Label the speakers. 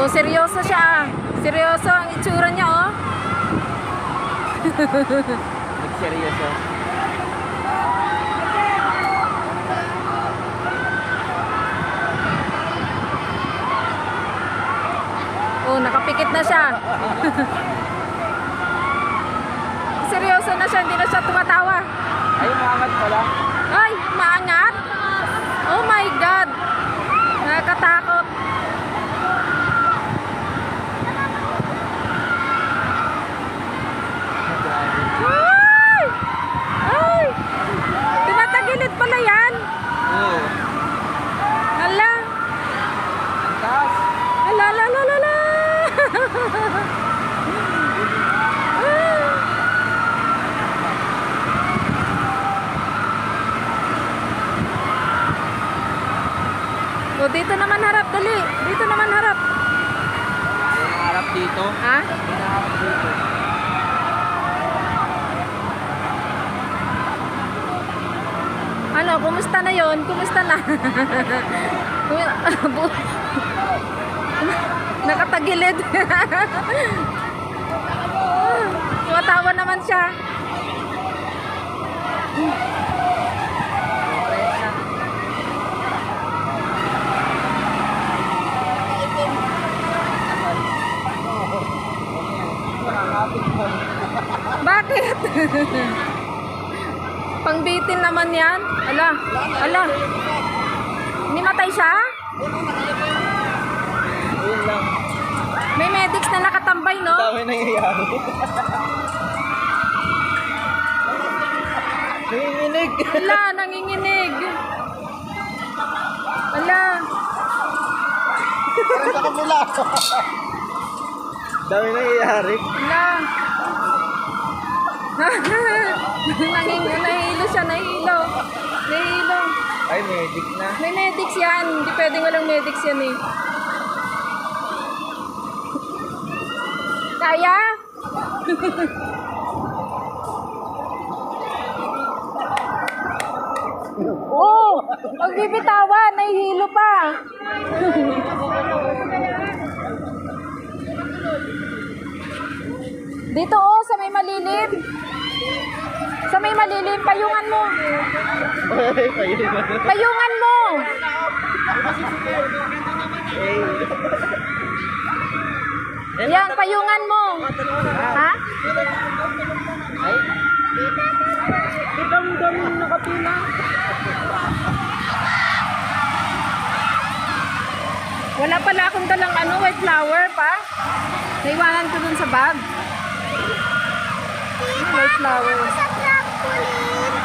Speaker 1: seryoso siya. Seryoso ang itsura niya, oh.
Speaker 2: Seryoso.
Speaker 1: Oh, nakapikit na siya. Seryoso na siya, hindi na siya tumatawa.
Speaker 2: Ay, umangat pala.
Speaker 1: Ay, maangat? Oh my God. Nakakatakot. Ay! Ay! Tumatagilid pala yan.
Speaker 2: Oo.
Speaker 1: Hala.
Speaker 2: Taas.
Speaker 1: Hala, hala, hala, hala. O, dito naman harap, dali. Dito naman harap.
Speaker 2: Harap dito.
Speaker 1: Ha?
Speaker 2: Hinaharap dito.
Speaker 1: Ano, kumusta na yon? Kumusta na? Nakatagilid. Tumatawa naman siya. Bakit? Pangbitin naman yan. Ala, ala. Nimatay siya?
Speaker 2: Ayun lang.
Speaker 1: May medics na nakatambay, no?
Speaker 2: Dami nangyayari. Nanginginig.
Speaker 1: Ala, nanginginig. Ala.
Speaker 2: Parang sa kabila. Dami nangyayari.
Speaker 1: Ala. Nahilo siya, nahilo. Nahilo.
Speaker 2: Ay, medic na.
Speaker 1: May medics yan. Hindi pwedeng walang medics yan eh. Kaya? Oh, magbibitawan, nahihilo pa. Dito oh, sa may malilim. Sa may malilim, payungan mo.
Speaker 2: Ay, ayun.
Speaker 1: Payungan mo. Yan, payungan mo. Ha?
Speaker 2: Ay. Dami nakapila.
Speaker 1: Wala pala akong dalang white flower pa. Naiwanan ko dun sa bag. White flower.
Speaker 3: Sa trampoline.